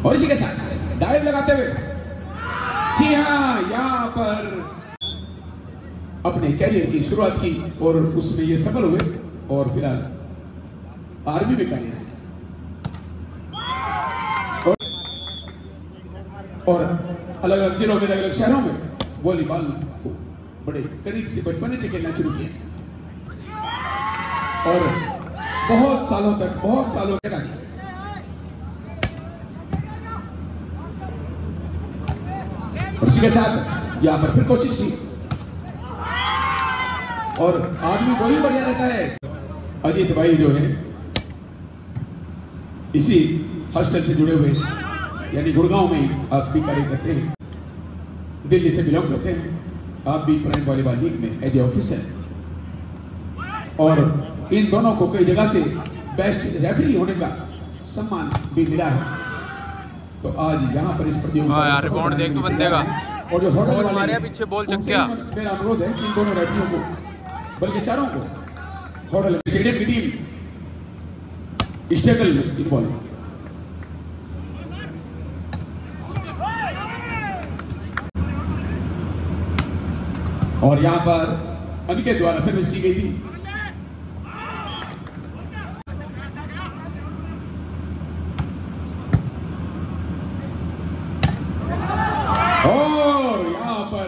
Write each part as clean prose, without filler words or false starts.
और इसी के साथ डाइव लगाते हुए, जी हाँ, यहाँ पर अपने कैरियर की शुरुआत की और उसमें ये सफल हुए और फिलहाल आर्मी में कार्य और अलग अलग जिलों में, अलग अलग शहरों में वॉलीबॉल को बड़े करीब से बचपन से खेलना शुरू किया और बहुत सालों तक और इसी के साथ यहाँ पर फिर कोशिश की और आदमी वही बढ़िया रहता है। अजीत भाई जो है इसी हॉस्टल से जुड़े हुए, यानी गुड़गांव में आप भी कार्य करते हैं, दिल्ली से बिलोंग करते हैं, आप भी प्राइम वॉलीबॉल लीग में एज ए ऑफिसर, और इन दोनों को कई जगह से बेस्ट रेफरी होने का सम्मान भी मिला है। तो आज यहाँ पर इस प्रतियोगिता रिकॉर्ड देख बंदे का और जो होटल वाले पीछे बोल चक्या, मेरा अनुरोध है कि इन दोनों रेफरियों को, बल्कि चारों को, होटल स्टेडियम की टीम स्टेबल में इन्वॉल्व, और यहां पर अनिकेत द्वारा सर्विस की गई थी। और यहां पर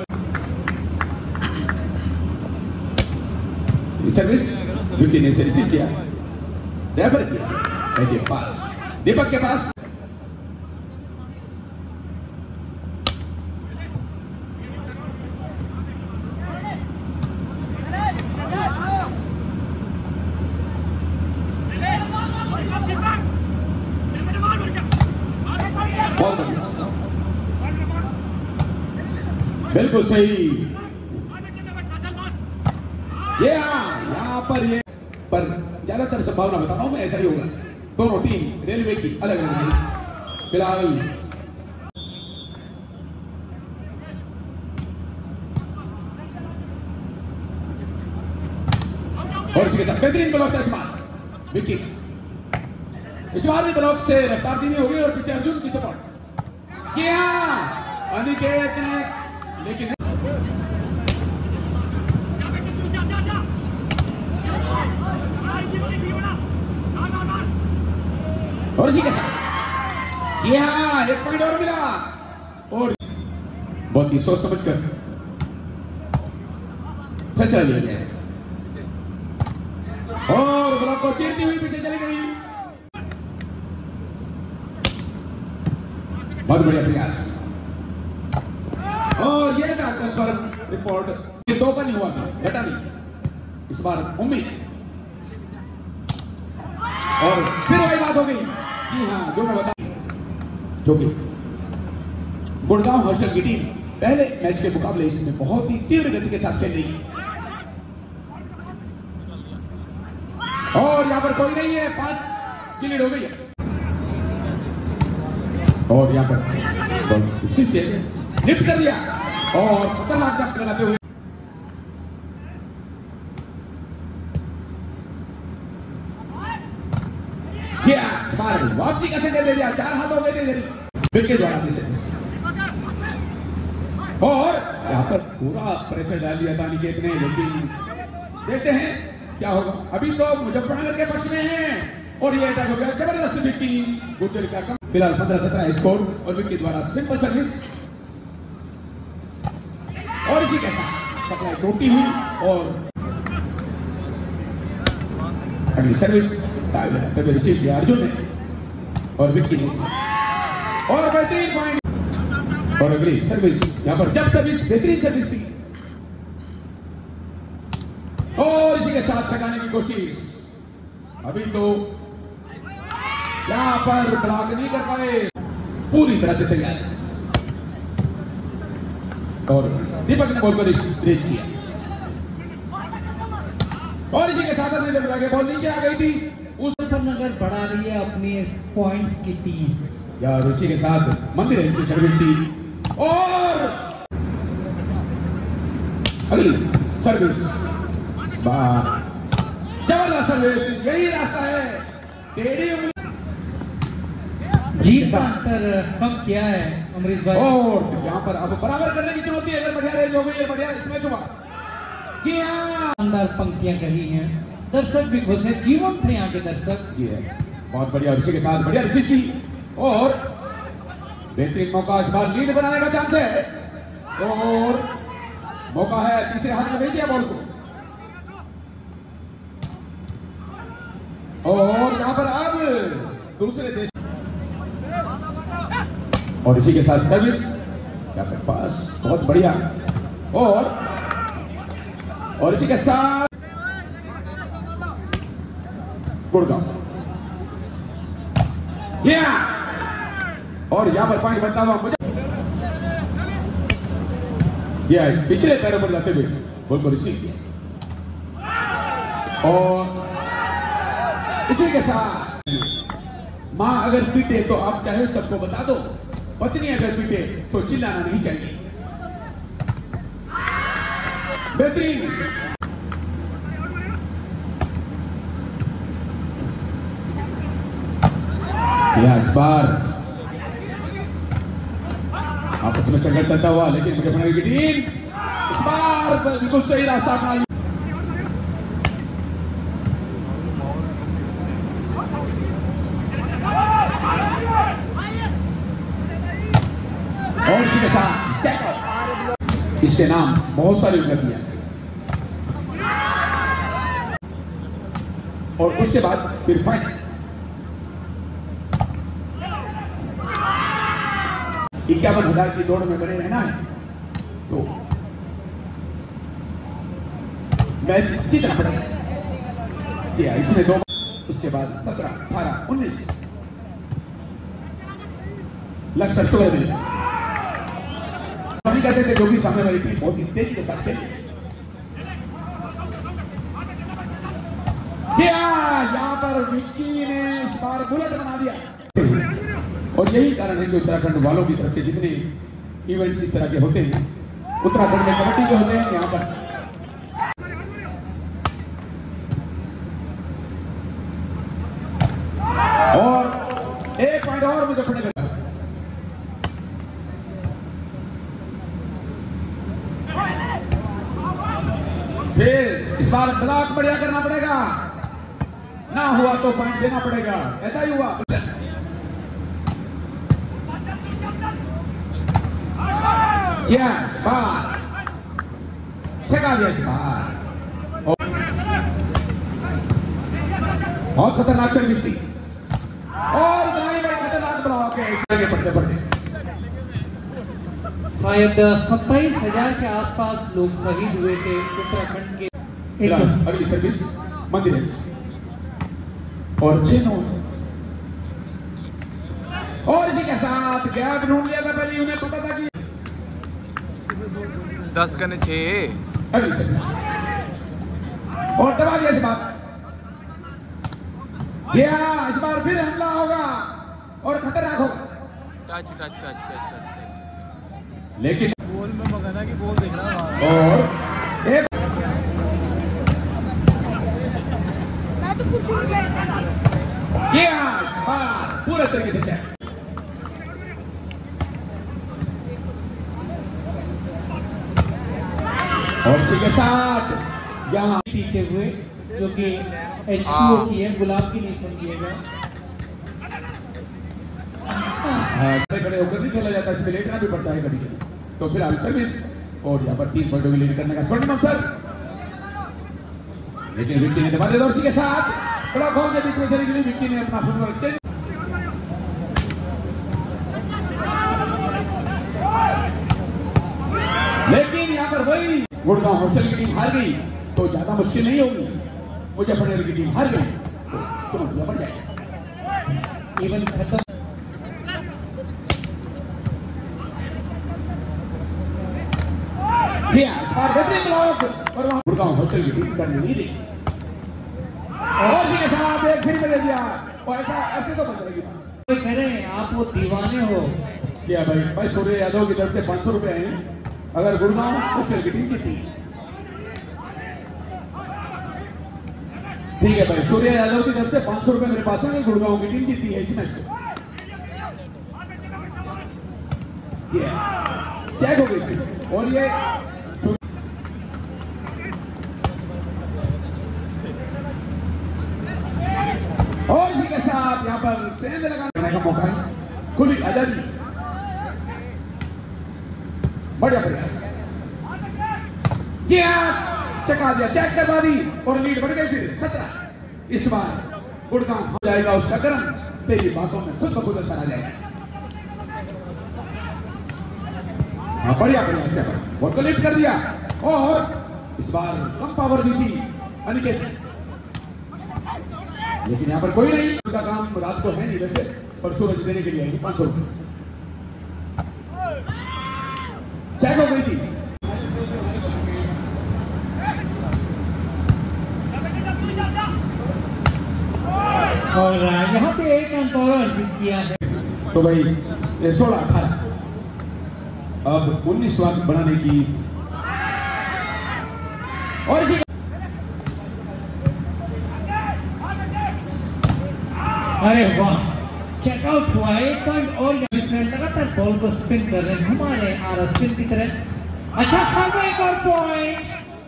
सर्विस विकी ने रिसीव किया, रेफर किया एज ए पास दीपक के पास। बिल्कुल सही, ये यहाँ पर ये पर ज्यादातर संभावना बताता हूं मैं, ऐसा ही होगा। दोनों टीम रेलवे की अलग अलग है फिलहाल। और इसके साथ बेहतरीन ब्लॉक का इस्तेमाल, विकी इस्तेमाल ब्लॉक से रफ्तार धीमी हो गई और पीछे अर्जुन की सपोर्ट किया अनिकेत ने, लेकिन और इसी के साथ जी हाँ, एक पॉइंट और मिला और बहुत ही सोच समझ कर फैसला लिया गया और ब्लॉक को चीरती हुई पीछे चली गई। बहुत बढ़िया प्रयास और ये पर रिपोर्ट ये दो का नहीं हुआ था, घटा नहीं इस बार उम्मीद, और फिर वही बात हो गई। जी हाँ, जो मैं बता, जो कि गुड़गांव हॉस्टल की टीम पहले मैच के मुकाबले इसमें बहुत ही तीव्र गति के साथ खेल रही है और यहां पर कोई नहीं है, 5 की लीड हो गई है और यहां पर लिफ्ट कर लिया और खतरनाक जंप लगाते हुए वापसी कैसे दे दिया, 4 हाथ हो गए थे विकेट के द्वारा और यहां पर पूरा प्रेशर डाल दिया था निकेत ने, लेकिन देखते हैं क्या होगा। अभी तो मुजफ्फरनगर के पक्ष में है और ये अटैक हो गया जबरदस्त विकी गुजर का। फिलहाल 15-17 स्कोर और विकी द्वारा सिंपल सर्विस और इसी के साथ सप्लाई टूटी हुई और अगली सर्विस रिसीव किया अर्जुन ने और विक्की ने और बेहतरीन पॉइंट और अगली सर्विस यहां पर जब सर्विस बेहतरीन सर्विस थी और इसी के साथ छकाने की कोशिश। अभी तो यहां पर ब्लॉक नहीं कर पाए, पूरी तरह से तैयार और दीपक ने बॉल को रेज किया और इसी के साथ बॉल नीचे आ गई थी। मुजफ्फरनगर बढ़ा रही है अपनी पॉइंट्स की 30 यार, इसी के साथ मंदिर है सर्विस थी और अगली सर्विस जबरदस्त सर्विस, यही रास्ता है टेढ़ी उंगली जीत का अंतर कम किया है अमरीश भाई। और यहाँ पर अब बराबर करने की चुनौती है, अगर बढ़िया रेंज हो गई है, बढ़िया इसमें हुआ। जी हाँ, शानदार पंक्तियां कही हैं, दर्शक भी खुश है, जीवन थे यहाँ के दर्शक। जी है, बहुत बढ़िया। इसी के साथ बढ़िया रिसीव की और बेहतरीन मौका, इस बार लीड बनाने का चांस है और मौका है, तीसरे हाथ में भेज दिया बॉल को और यहाँ पर अब दूसरे देश और इसी के साथ सर्विस यहाँ पर पास, बहुत बढ़िया। और इसी के साथ गुड़गांव और यहाँ पर पॉइंट बनता हुआ मुझे पिछले पैरों पर जाते हुए बॉल को रिसीव किया और इसी के साथ मां अगर पीटे तो आप चाहे सबको बता दो, पत्नी अगर पीटे तो चिल्लाना नहीं चाहिए। बेहतरीन इस बार आपस में संघर्ष चलता हुआ, लेकिन मुजफ्फरनगर की टीम इस बार बिल्कुल सही रास्ता अपना लिया और इसी के साथ इसके नाम बहुत सारी उन्नतियां और उसके बाद फिर फाइनल 51,000 की दौड़ में बने रहना है तो मैच जीतना पड़ेगा। जी हाँ, इसमें 2, उसके बाद 17, 18, 19 लक्ष्य तोड़ दिया। नहीं कहते थे जो भी सामने वाली टीम बहुत ही तेजी के साथ खेली। यहाँ पर विक्की ने इस बार बुलेट बना दिया और यही कारण है कि उत्तराखंड वालों की तरफ से जितने इवेंट्स इस तरह के होते हैं, उत्तराखंड में कबड्डी जो होते हैं यहाँ पर और 1 पॉइंट और मुजफ्फरनगर फिर इस बार ब्लॉक बढ़िया करना पड़ेगा, ना हुआ तो पॉइंट देना पड़ेगा। ऐसा ही हुआ। छका दिया इस बार बहुत खतरनाक सर्विस थी और इतना ही बड़ा खतरनाक ब्लॉक है। पढ़ते पढ़ते शायद 27,000 के आसपास लोग शहीद हुए थे उत्तराखंड के। अगली सर्विस मंदिर और 6 नोट और इसी के साथ गैप ढूंढ लिया था। पहले उन्हें पता था कि 10 गने 6 अगली सर्विस और दबा दिया इस बार। इस बार फिर हमला होगा और खतरनाक होगा। Touch touch touch touch touch लेकिन बॉल में मगाना की बॉल देख रहा और एक पूरे तरीके से चेक और इसी के साथ यहाँ पीते हुए जो कि H2O की है, गुलाब की नहीं समझिएगा। खड़े होकर नहीं खेला जाता, इसमें लेटना भी पड़ता है कभी कभी। तो फिर सर्विस और यहाँ पर 3 पॉइंटों की लीड करने का स्वर्णिम अवसर, लेकिन विक्की ने दबा दिया। और इसी के साथ बड़ा खोल के बीच में चली गई, विक्की ने अपना फुटबॉल चेंज। लेकिन यहाँ पर वही गुड़गांव हॉस्टल की टीम हार गई तो ज्यादा मुश्किल नहीं होगी। मुजफ्फरनगर की टीम हार गई तो बढ़ जाएगा। इवन खत्म जी हाँ, बेहतरीन ब्लॉक और वहां गुड़गांव हॉस्टल की टीम करने नहीं दी और इसी के साथ एक फिर में दे दिया और ऐसे तो बच जाएगी। कोई कह रहे हैं आप वो दीवाने हो क्या भाई सूर्य यादव की तरफ से 500 रुपए हैं अगर गुड़गांव हॉस्टल की टीम जीती। ठीक है भाई, सूर्य यादव की तरफ से 500 रुपए मेरे पास है, गुड़गांव की टीम जीती है इस मैच को। चेक हो गई थी और ये और इसी के साथ यहाँ पर सेंध लगाने का मौका है, खुली आजादी, बढ़िया प्रयास, जी हाँ, चका दिया, चेक करवा दी और लीड बढ़ गई फिर 17। इस बार गुड़गांव हो जाएगा उसका कर्म, तेरी बातों में खुद ब खुद असर आ जाएगा। हाँ, बढ़िया प्रयास है, बॉल को लिफ्ट कर दिया और इस बार कम पावर दी थी अनिकेत, लेकिन यहाँ पर कोई नहीं, उसका काम रात को है नहीं वैसे, पर सूरज देने के लिए आएगी 500 रुपये। चेक हो गई थी, और यहाँ पे एक अंक और अर्जित किया है। तो भाई 16-18 अब 19 अंक बनाने की, और अरे वाह, चेकआउट हुआ 1 पॉइंट और लगातार बॉल को स्पिन कर रहे हैं, घुमा रहे हैं आर स्पिन की तरह। अच्छा सामने एक और पॉइंट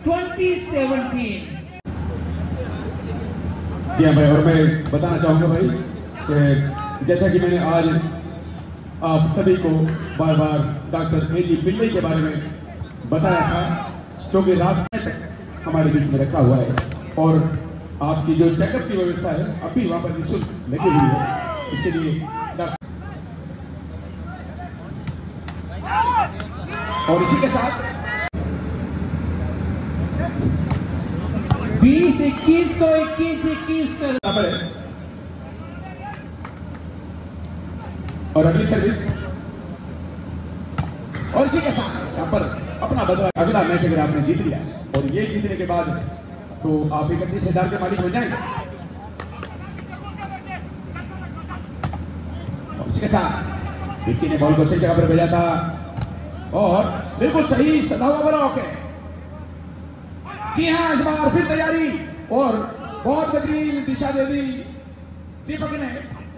20-17। जी हाँ भाई, और मैं बताना चाहूंगा भाई कि जैसा कि मैंने आज आप सभी को बार बार डॉक्टर ए जी पिल्ले के बारे में बताया था, क्योंकि रात तक हमारे बीच में रखा हुआ है और आपकी जो चेकअप की व्यवस्था है अभी वहां पर निःशुल्क लगी हुई है, इसके लिए और इसी के साथ 20-21 को 21-21 कर, और अगली सर्विस, और इसी के साथ यहाँ पर अपना बदला, अगला मैच अगर आपने जीत लिया और ये जीतने के बाद तो आप 31,000 के मालिक हो जाएंगे। और इसके साथ विक्की ने बॉल को सही जगह पर भेजा था और बिल्कुल सही सदा हुआ ब्लॉक है। जी हाँ, इस बार फिर तैयारी और बहुत बेहतरीन दिशा दे दी दीपक ने,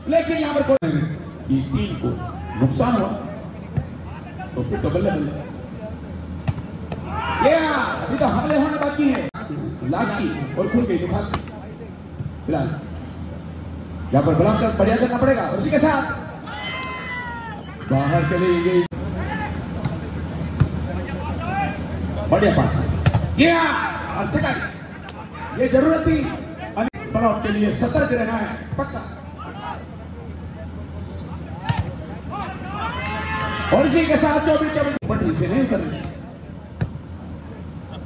लेकिन यहाँ पर कोई कि टीम को नुकसान हुआ तो फिर तो बल्ले बल्ले, अभी तो हमले होने बाकी है, लाख की और खुल गई दुकान। फिलहाल यहाँ पर ब्लॉक कर बढ़िया करना पड़ेगा और उसी के साथ बाहर चली गई, बढ़िया पास। जी हाँ, अच्छा, ये जरूरत थी ब्लॉक के लिए, सतर्क रहना है पक्का। और इसी के साथ 24 पटरी से नहीं करनी,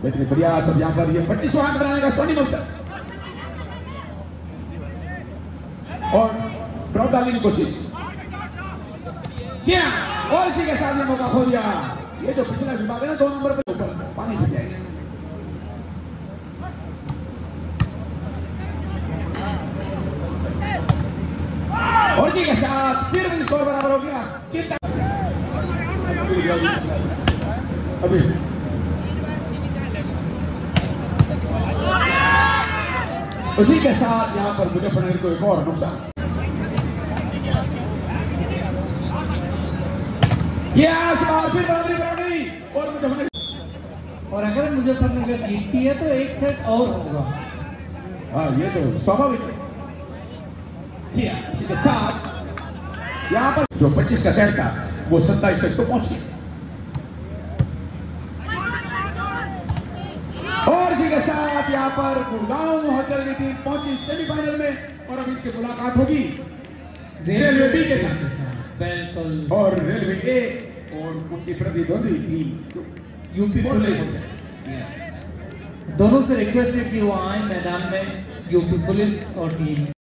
बेहतरीन प्रयास। अब यहाँ पर ये 25वां अंक बनाने का सोनी मौसम और ड्रॉप डालने की कोशिश, और इसी के साथ ये मौका खो दिया। ये जो पिछला विभाग है ना 2 नंबर पे ऊपर पानी फिर जाएगा। और इसी के साथ फिर स्कोर बराबर हो गया। चिंता अभी उसी के साथ यहाँ पर मुजफ्फरनगर को एक और नुकसान। फिर बराबरी बना गई और मुजफ्फरनगर, और अगर मुजफ्फरनगर जीतती है तो एक सेट और होगा। हाँ, ये तो स्वाभाविक है। जी हाँ, इसी के साथ यहाँ पर जो 25 का सेट था वो 27 तक तो पहुंच गया। और इसी के साथ यहाँ पर गुड़गांव होटल की टीम पहुंची सेमीफाइनल में और अब इनकी मुलाकात होगी रेलवे बी के साथ और रेलवे ए और उनकी प्रतिद्वंदी टीम यूपी पुलिस। दोनों से रिक्वेस्ट है कि वो आए मैदान में, यूपी पुलिस और टीम।